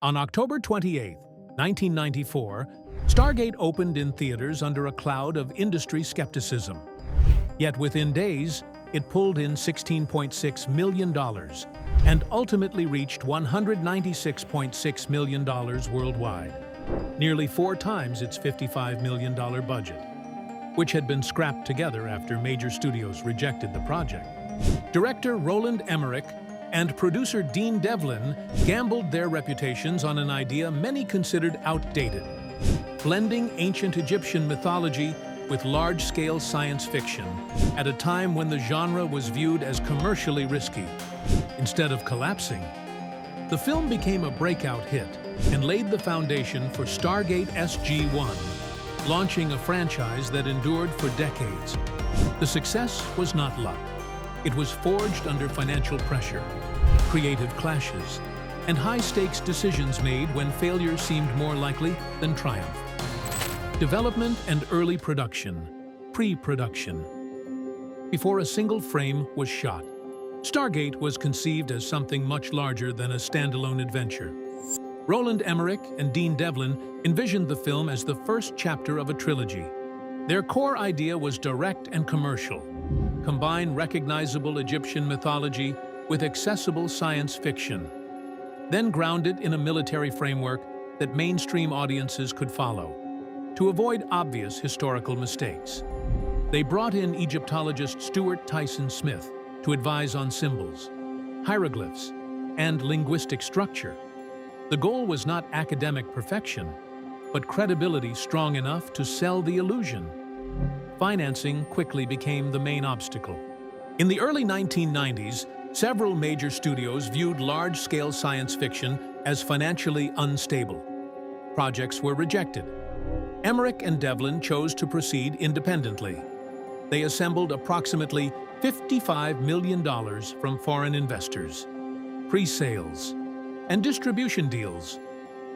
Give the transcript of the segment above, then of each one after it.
On October 28, 1994, Stargate opened in theaters under a cloud of industry skepticism. Yet within days, it pulled in $16.6 million and ultimately reached $196.6 million worldwide, nearly 4 times its $55 million budget, which had been scrapped together after major studios rejected the project. Director Roland Emmerich and producer Dean Devlin gambled their reputations on an idea many considered outdated, blending ancient Egyptian mythology with large-scale science fiction at a time when the genre was viewed as commercially risky. Instead of collapsing, the film became a breakout hit and laid the foundation for Stargate SG-1, launching a franchise that endured for decades. The success was not luck. It was forged under financial pressure, creative clashes, and high-stakes decisions made when failure seemed more likely than triumph. Development and early production, pre-production. Before a single frame was shot, Stargate was conceived as something much larger than a standalone adventure. Roland Emmerich and Dean Devlin envisioned the film as the first chapter of a trilogy. Their core idea was direct and commercial. Combine recognizable Egyptian mythology with accessible science fiction, then ground it in a military framework that mainstream audiences could follow. To avoid obvious historical mistakes, they brought in Egyptologist Stuart Tyson Smith to advise on symbols, hieroglyphs, and linguistic structure. The goal was not academic perfection, but credibility strong enough to sell the illusion. Financing quickly became the main obstacle. In the early 1990s, several major studios viewed large-scale science fiction as financially unstable. Projects were rejected. Emmerich and Devlin chose to proceed independently. They assembled approximately $55 million from foreign investors, pre-sales, and distribution deals.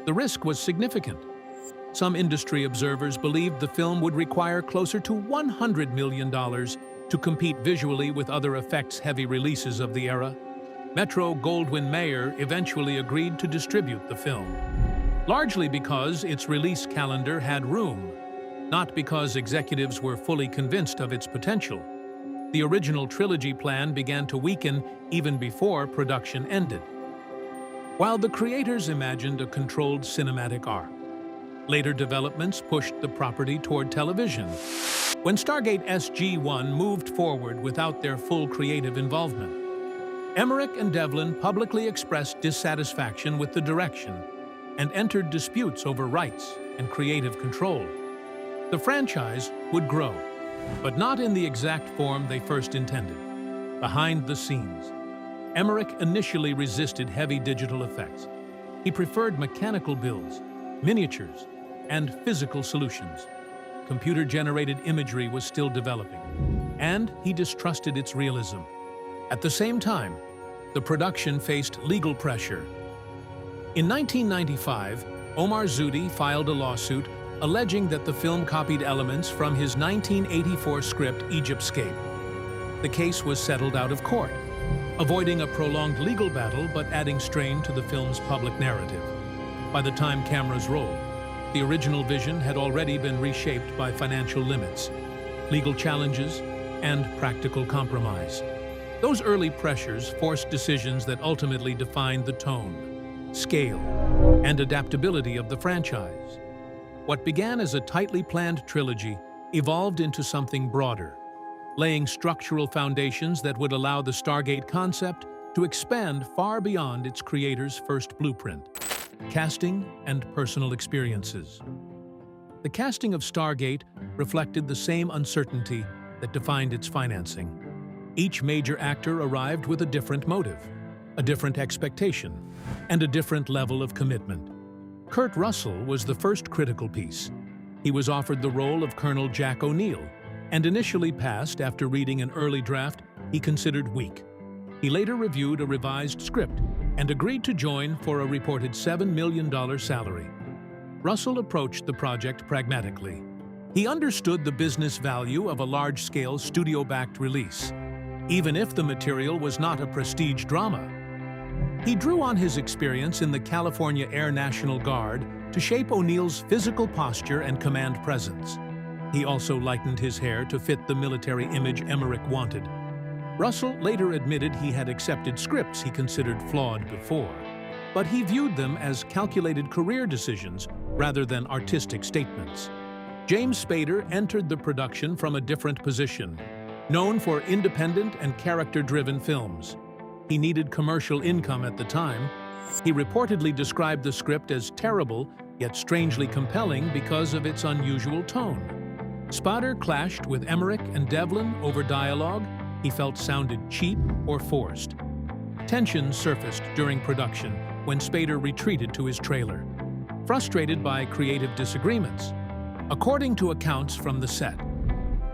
The risk was significant. Some industry observers believed the film would require closer to $100 million to compete visually with other effects-heavy releases of the era. Metro-Goldwyn-Mayer eventually agreed to distribute the film, largely because its release calendar had room, not because executives were fully convinced of its potential. The original trilogy plan began to weaken even before production ended. While the creators imagined a controlled cinematic arc, later developments pushed the property toward television. When Stargate SG-1 moved forward without their full creative involvement, Emmerich and Devlin publicly expressed dissatisfaction with the direction and entered disputes over rights and creative control. The franchise would grow, but not in the exact form they first intended. Behind the scenes, Emmerich initially resisted heavy digital effects. He preferred mechanical builds, miniatures, and physical solutions. Computer-generated imagery was still developing, and he distrusted its realism. At the same time, the production faced legal pressure. In 1995, Omar Zudi filed a lawsuit alleging that the film copied elements from his 1984 script Egyptscape. The case was settled out of court, avoiding a prolonged legal battle but adding strain to the film's public narrative. By the time cameras rolled, the original vision had already been reshaped by financial limits, legal challenges, and practical compromise. Those early pressures forced decisions that ultimately defined the tone, scale, and adaptability of the franchise. What began as a tightly planned trilogy evolved into something broader, laying structural foundations that would allow the Stargate concept to expand far beyond its creator's first blueprint. Casting and personal experiences. The casting of Stargate reflected the same uncertainty that defined its financing. Each major actor arrived with a different motive, a different expectation, and a different level of commitment. Kurt Russell was the first critical piece. He was offered the role of Colonel Jack O'Neill, and initially passed after reading an early draft he considered weak. He later reviewed a revised script and agreed to join for a reported $7 million salary. Russell approached the project pragmatically. He understood the business value of a large-scale studio-backed release, even if the material was not a prestige drama. He drew on his experience in the California Air National Guard to shape O'Neill's physical posture and command presence. He also lightened his hair to fit the military image Emmerich wanted. Russell later admitted he had accepted scripts he considered flawed before, but he viewed them as calculated career decisions rather than artistic statements. James Spader entered the production from a different position, known for independent and character-driven films. He needed commercial income at the time. He reportedly described the script as terrible, yet strangely compelling because of its unusual tone. Spader clashed with Emmerich and Devlin over dialogue he felt sounded cheap or forced. Tensions surfaced during production when Spader retreated to his trailer, frustrated by creative disagreements. According to accounts from the set,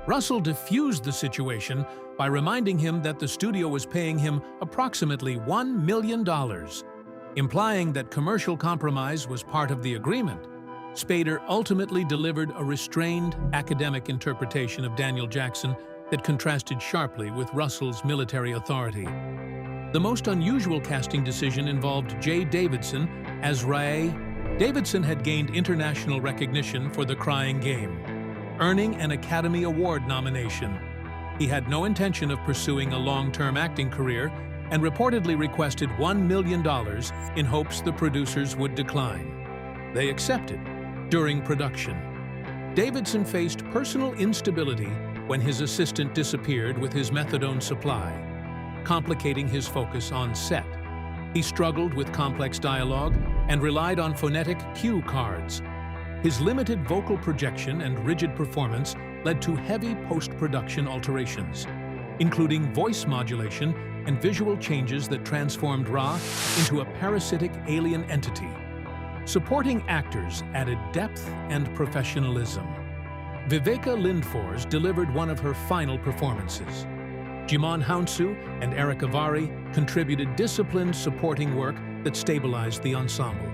Russell diffused the situation by reminding him that the studio was paying him approximately $1 million, implying that commercial compromise was part of the agreement. Spader ultimately delivered a restrained, academic interpretation of Daniel Jackson that contrasted sharply with Russell's military authority. The most unusual casting decision involved J. Davidson as Ray. Davidson had gained international recognition for The Crying Game, earning an Academy Award nomination. He had no intention of pursuing a long-term acting career and reportedly requested $1 million in hopes the producers would decline. They accepted. During production, Davidson faced personal instability when his assistant disappeared with his methadone supply, complicating his focus on set. He struggled with complex dialogue and relied on phonetic cue cards. His limited vocal projection and rigid performance led to heavy post-production alterations, including voice modulation and visual changes that transformed Ra into a parasitic alien entity. Supporting actors added depth and professionalism. Viveka Lindfors delivered one of her final performances. Jimon Hounsou and Eric Avari contributed disciplined supporting work that stabilized the ensemble.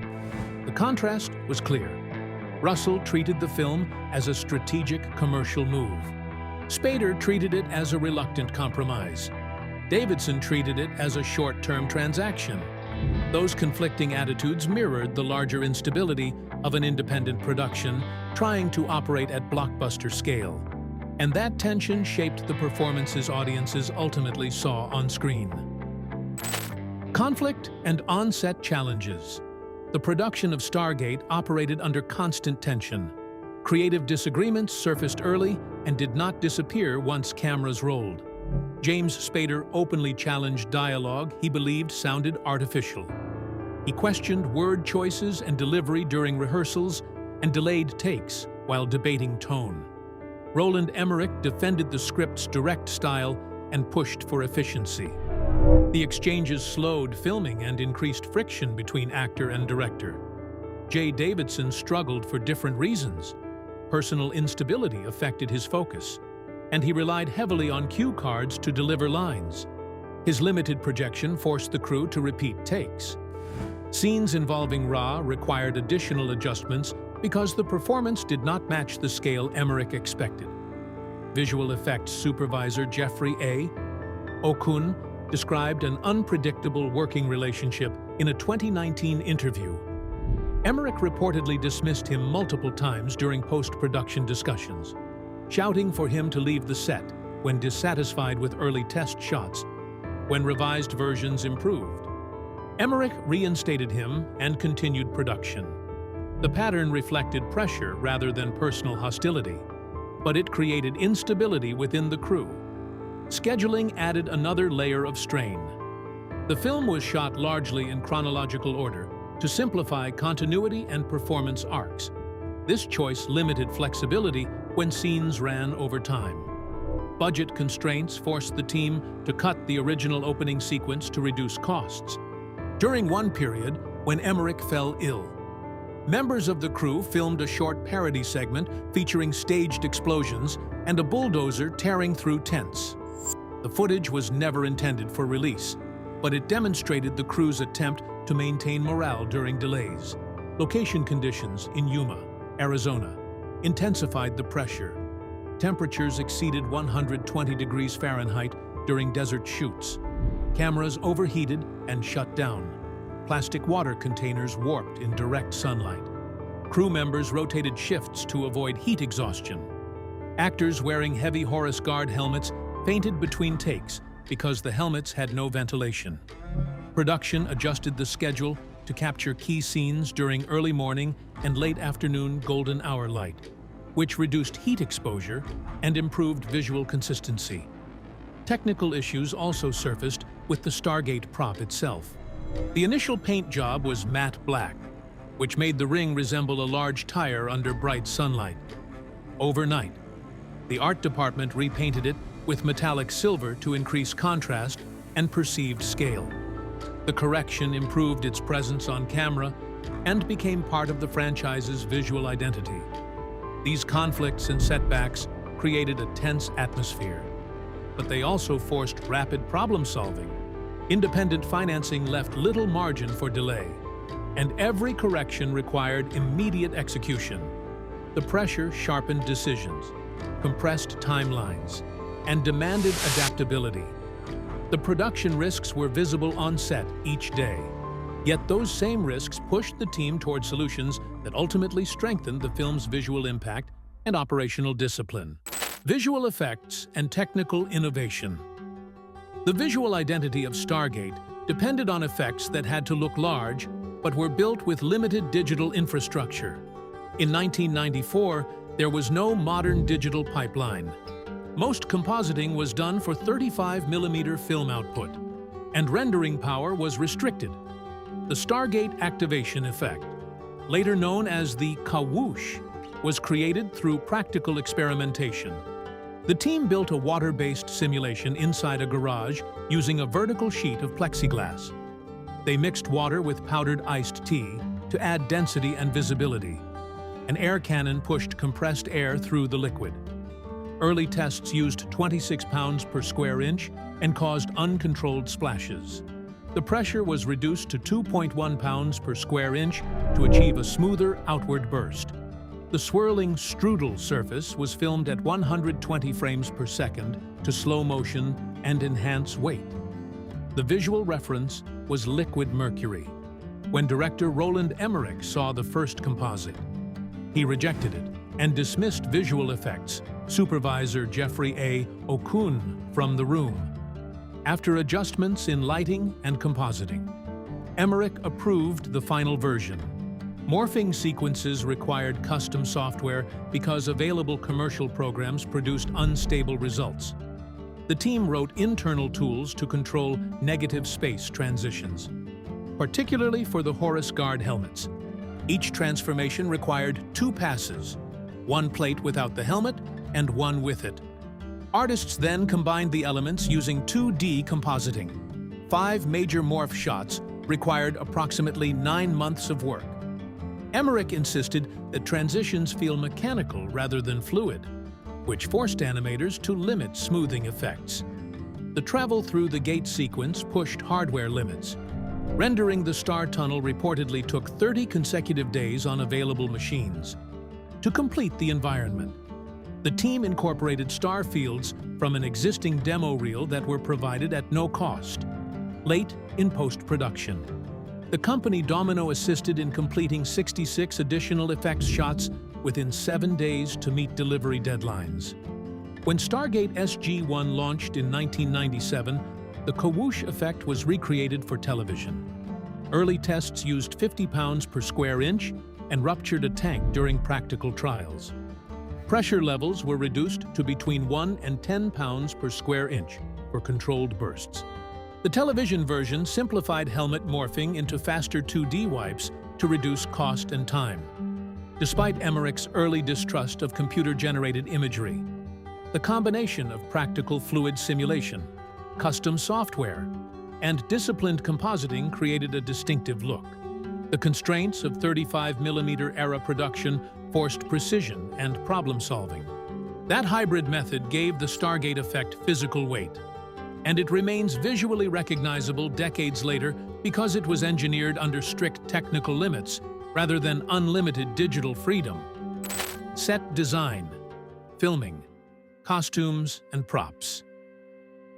The contrast was clear. Russell treated the film as a strategic commercial move. Spader treated it as a reluctant compromise. Davidson treated it as a short-term transaction. Those conflicting attitudes mirrored the larger instability of an independent production trying to operate at blockbuster scale. And that tension shaped the performances audiences ultimately saw on screen. Conflict and on-set challenges. The production of Stargate operated under constant tension. Creative disagreements surfaced early and did not disappear once cameras rolled. James Spader openly challenged dialogue he believed sounded artificial. He questioned word choices and delivery during rehearsals and delayed takes while debating tone. Roland Emmerich defended the script's direct style and pushed for efficiency. The exchanges slowed filming and increased friction between actor and director. J. Davidson struggled for different reasons. Personal instability affected his focus, and he relied heavily on cue cards to deliver lines. His limited projection forced the crew to repeat takes. Scenes involving Ra required additional adjustments because the performance did not match the scale Emmerich expected. Visual effects supervisor Jeffrey A. Okun described an unpredictable working relationship in a 2019 interview. Emmerich reportedly dismissed him multiple times during post-production discussions, shouting for him to leave the set when dissatisfied with early test shots. When revised versions improved, Emmerich reinstated him and continued production. The pattern reflected pressure rather than personal hostility, but it created instability within the crew. Scheduling added another layer of strain. The film was shot largely in chronological order to simplify continuity and performance arcs. This choice limited flexibility when scenes ran over time. Budget constraints forced the team to cut the original opening sequence to reduce costs. During one period, when Emmerich fell ill, members of the crew filmed a short parody segment featuring staged explosions and a bulldozer tearing through tents. The footage was never intended for release, but it demonstrated the crew's attempt to maintain morale during delays. Location conditions in Yuma, Arizona, intensified the pressure. Temperatures exceeded 120 degrees Fahrenheit during desert shoots. Cameras overheated and shut down. plastic water containers warped in direct sunlight. Crew members rotated shifts to avoid heat exhaustion. Actors wearing heavy Horus Guard helmets fainted between takes because the helmets had no ventilation. Production adjusted the schedule to capture key scenes during early morning and late afternoon golden hour light, which reduced heat exposure and improved visual consistency. Technical issues also surfaced with the Stargate prop itself. The initial paint job was matte black, which made the ring resemble a large tire under bright sunlight. Overnight, the art department repainted it with metallic silver to increase contrast and perceived scale. The correction improved its presence on camera and became part of the franchise's visual identity. These conflicts and setbacks created a tense atmosphere, but they also forced rapid problem-solving. Independent financing left little margin for delay, and every correction required immediate execution. The pressure sharpened decisions, compressed timelines, and demanded adaptability. The production risks were visible on set each day, yet those same risks pushed the team toward solutions that ultimately strengthened the film's visual impact and operational discipline. Visual effects and technical innovation. The visual identity of Stargate depended on effects that had to look large, but were built with limited digital infrastructure. In 1994, there was no modern digital pipeline. Most compositing was done for 35mm film output, and rendering power was restricted. The Stargate activation effect, later known as the kawoosh, was created through practical experimentation. The team built a water-based simulation inside a garage using a vertical sheet of plexiglass. They mixed water with powdered iced tea to add density and visibility. An air cannon pushed compressed air through the liquid. Early tests used 26 pounds per square inch and caused uncontrolled splashes. The pressure was reduced to 2.1 pounds per square inch to achieve a smoother outward burst. The swirling strudel surface was filmed at 120 frames per second to slow motion and enhance weight. The visual reference was liquid mercury. When director Roland Emmerich saw the first composite, he rejected it and dismissed visual effects supervisor Jeffrey A. Okun from the room. After adjustments in lighting and compositing, Emmerich approved the final version. Morphing sequences required custom software because available commercial programs produced unstable results. The team wrote internal tools to control negative space transitions, particularly for the Horus Guard helmets. Each transformation required 2 passes, one plate without the helmet and one with it. Artists then combined the elements using 2D compositing. 5 major morph shots required approximately 9 months of work. Emmerich insisted that transitions feel mechanical rather than fluid, which forced animators to limit smoothing effects. The travel through the gate sequence pushed hardware limits. Rendering the star tunnel reportedly took 30 consecutive days on available machines. To complete the environment, the team incorporated star fields from an existing demo reel that were provided at no cost. Late in post-production, the company Domino assisted in completing 66 additional effects shots within 7 days to meet delivery deadlines. When Stargate SG-1 launched in 1997, the kawoosh effect was recreated for television. Early tests used 50 pounds per square inch and ruptured a tank during practical trials. Pressure levels were reduced to between 1 and 10 pounds per square inch for controlled bursts. The television version simplified helmet morphing into faster 2D wipes to reduce cost and time. Despite Emmerich's early distrust of computer-generated imagery, the combination of practical fluid simulation, custom software, and disciplined compositing created a distinctive look. The constraints of 35mm era production forced precision and problem-solving. That hybrid method gave the Stargate effect physical weight, and it remains visually recognizable decades later because it was engineered under strict technical limits rather than unlimited digital freedom. Set design, filming, costumes, and props.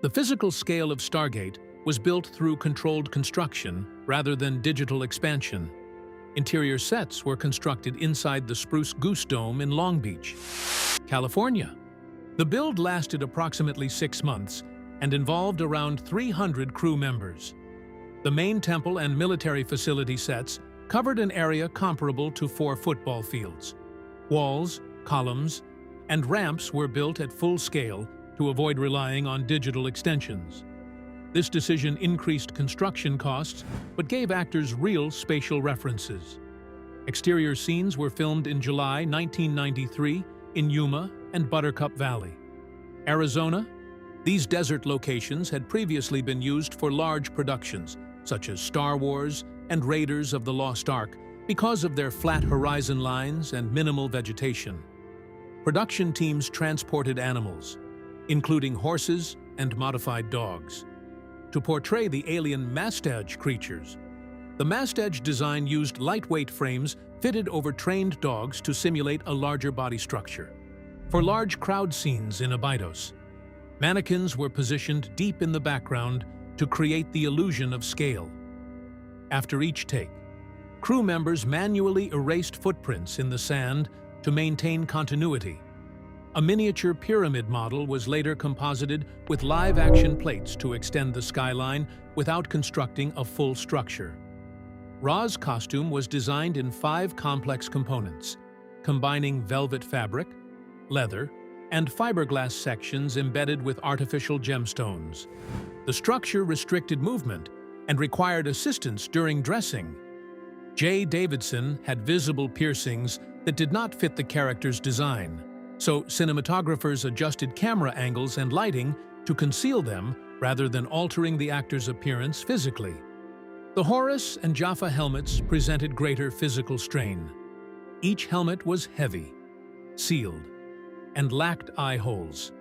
The physical scale of Stargate was built through controlled construction rather than digital expansion. Interior sets were constructed inside the Spruce Goose Dome in Long Beach, California. The build lasted approximately 6 months and involved around 300 crew members. The main temple and military facility sets covered an area comparable to 4 football fields. Walls, columns, and ramps were built at full scale to avoid relying on digital extensions. This decision increased construction costs, but gave actors real spatial references. Exterior scenes were filmed in July 1993 in Yuma and Buttercup Valley, Arizona. These desert locations had previously been used for large productions, such as Star Wars and Raiders of the Lost Ark, because of their flat horizon lines and minimal vegetation. Production teams transported animals, including horses and modified dogs, to portray the alien Mastage creatures. The Mastage design used lightweight frames fitted over trained dogs to simulate a larger body structure. For large crowd scenes in Abydos, mannequins were positioned deep in the background to create the illusion of scale. After each take, crew members manually erased footprints in the sand to maintain continuity. A miniature pyramid model was later composited with live-action plates to extend the skyline without constructing a full structure. Ra's costume was designed in 5 complex components, combining velvet fabric, leather, and fiberglass sections embedded with artificial gemstones. The structure restricted movement and required assistance during dressing. J. Davidson had visible piercings that did not fit the character's design, so cinematographers adjusted camera angles and lighting to conceal them rather than altering the actor's appearance physically. The Horus and Jaffa helmets presented greater physical strain. Each helmet was heavy, sealed, and lacked eye holes.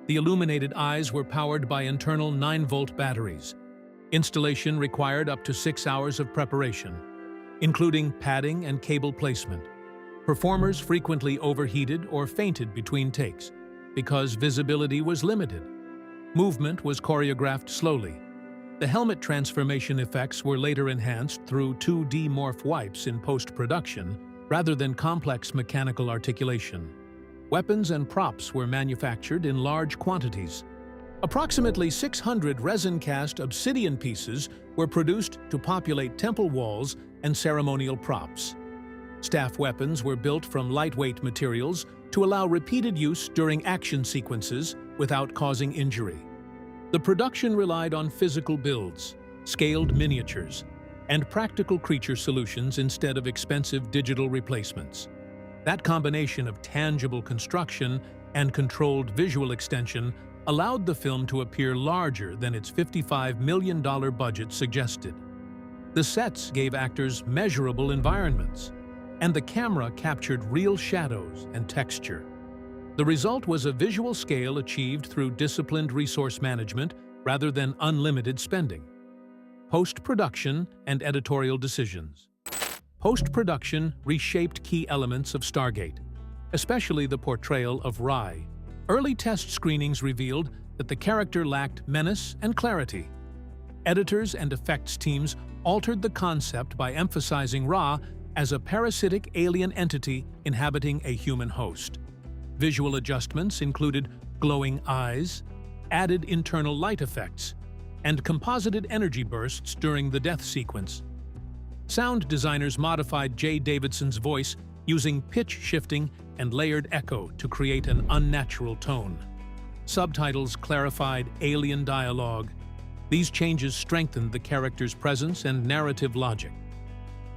The illuminated eyes were powered by internal 9-volt batteries. Installation required up to 6 hours of preparation, including padding and cable placement. Performers frequently overheated or fainted between takes because visibility was limited. Movement was choreographed slowly. The helmet transformation effects were later enhanced through 2D morph wipes in post-production rather than complex mechanical articulation. Weapons and props were manufactured in large quantities. Approximately 600 resin-cast obsidian pieces were produced to populate temple walls and ceremonial props. Staff weapons were built from lightweight materials to allow repeated use during action sequences without causing injury. The production relied on physical builds, scaled miniatures, and practical creature solutions instead of expensive digital replacements. That combination of tangible construction and controlled visual extension allowed the film to appear larger than its $55 million budget suggested. The sets gave actors measurable environments, and the camera captured real shadows and texture. The result was a visual scale achieved through disciplined resource management rather than unlimited spending. Post-production and editorial decisions. Post-production reshaped key elements of Stargate, especially the portrayal of Ra. Early test screenings revealed that the character lacked menace and clarity. Editors and effects teams altered the concept by emphasizing Ra as a parasitic alien entity inhabiting a human host. Visual adjustments included glowing eyes, added internal light effects, and composited energy bursts during the death sequence. Sound designers modified J. Davidson's voice using pitch shifting and layered echo to create an unnatural tone. Subtitles clarified alien dialogue. These changes strengthened the character's presence and narrative logic.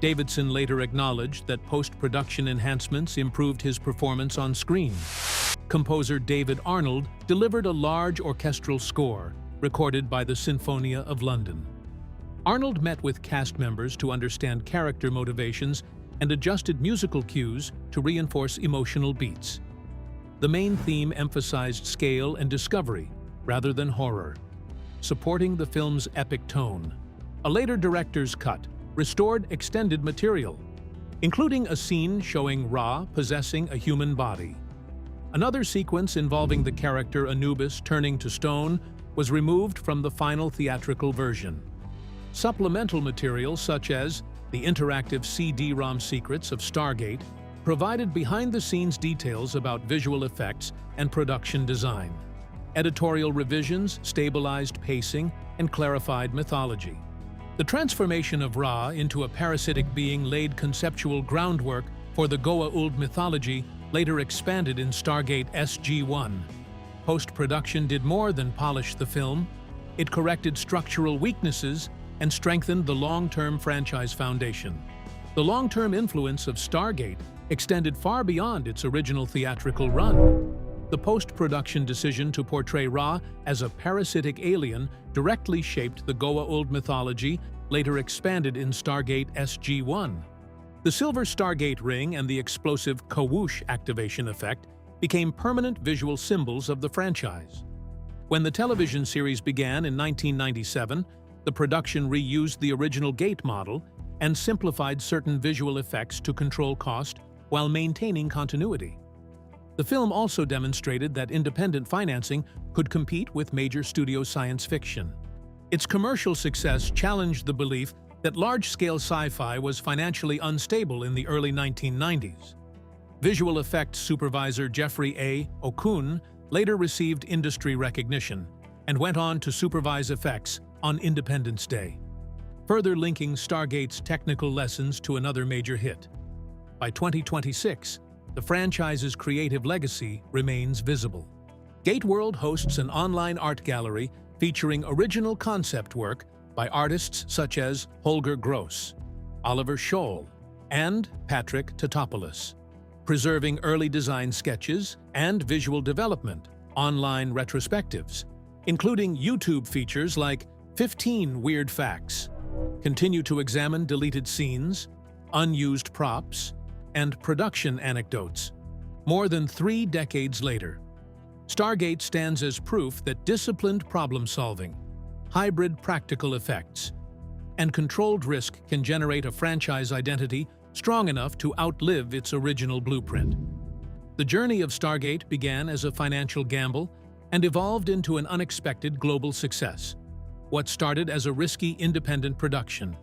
Davidson later acknowledged that post-production enhancements improved his performance on screen. Composer David Arnold delivered a large orchestral score recorded by the Sinfonia of London. Arnold met with cast members to understand character motivations and adjusted musical cues to reinforce emotional beats. The main theme emphasized scale and discovery rather than horror, supporting the film's epic tone. A later director's cut restored extended material, including a scene showing Ra possessing a human body. Another sequence involving the character Anubis turning to stone was removed from the final theatrical version. Supplemental material such as the interactive CD-ROM secrets of Stargate provided behind-the-scenes details about visual effects and production design. Editorial revisions stabilized pacing and clarified mythology. The transformation of Ra into a parasitic being laid conceptual groundwork for the Goa'uld mythology later expanded in Stargate SG-1. Post-production did more than polish the film. It corrected structural weaknesses and strengthened the long-term franchise foundation. The long-term influence of Stargate extended far beyond its original theatrical run. The post-production decision to portray Ra as a parasitic alien directly shaped the Goa'uld mythology, later expanded in Stargate SG-1. The silver Stargate ring and the explosive Kawoosh activation effect became permanent visual symbols of the franchise. When the television series began in 1997, the production reused the original Gate model and simplified certain visual effects to control cost while maintaining continuity. The film also demonstrated that independent financing could compete with major studio science fiction. Its commercial success challenged the belief that large-scale sci-fi was financially unstable in the early 1990s. Visual effects supervisor Jeffrey A. Okun later received industry recognition and went on to supervise effects on Independence Day, further linking Stargate's technical lessons to another major hit. By 2026, the franchise's creative legacy remains visible. Gateworld hosts an online art gallery featuring original concept work by artists such as Holger Gross, Oliver Scholl, and Patrick Tatopoulos, preserving early design sketches and visual development, online retrospectives, including YouTube features like 15 Weird Facts, continue to examine deleted scenes, unused props, and production anecdotes. More than 3 decades later, Stargate stands as proof that disciplined problem-solving, hybrid practical effects, and controlled risk can generate a franchise identity strong enough to outlive its original blueprint. The journey of Stargate began as a financial gamble and evolved into an unexpected global success. What started as a risky independent production,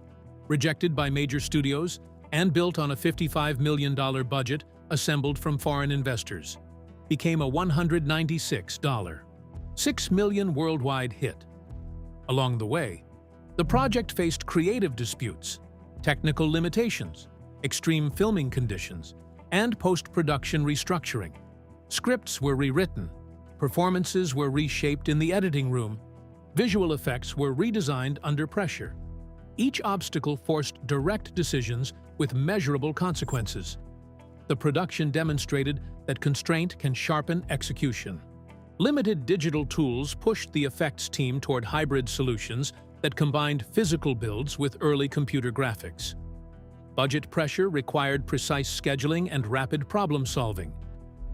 rejected by major studios, and built on a $55 million budget assembled from foreign investors, became a $196.6 million worldwide hit. Along the way, the project faced creative disputes, technical limitations, extreme filming conditions, and post-production restructuring. Scripts were rewritten, performances were reshaped in the editing room, visual effects were redesigned under pressure. Each obstacle forced direct decisions with measurable consequences. The production demonstrated that constraint can sharpen execution. Limited digital tools pushed the effects team toward hybrid solutions that combined physical builds with early computer graphics. Budget pressure required precise scheduling and rapid problem-solving.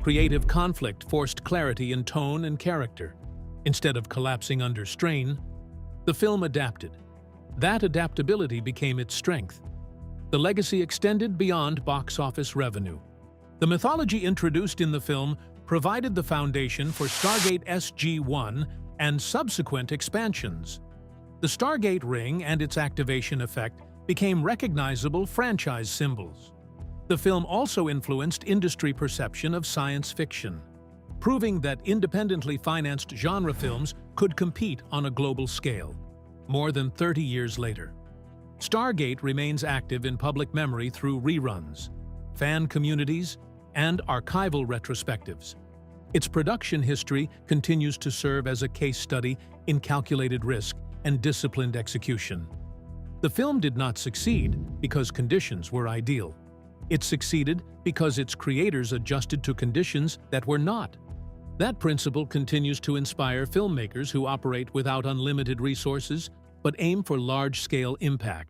Creative conflict forced clarity in tone and character. Instead of collapsing under strain, the film adapted. That adaptability became its strength. The legacy extended beyond box office revenue. The mythology introduced in the film provided the foundation for Stargate SG-1 and subsequent expansions. The Stargate ring and its activation effect became recognizable franchise symbols. The film also influenced industry perception of science fiction, proving that independently financed genre films could compete on a global scale. More than 30 years later, Stargate remains active in public memory through reruns, fan communities, and archival retrospectives. Its production history continues to serve as a case study in calculated risk and disciplined execution. The film did not succeed because conditions were ideal. It succeeded because its creators adjusted to conditions that were not. That principle continues to inspire filmmakers who operate without unlimited resources but aim for large-scale impact.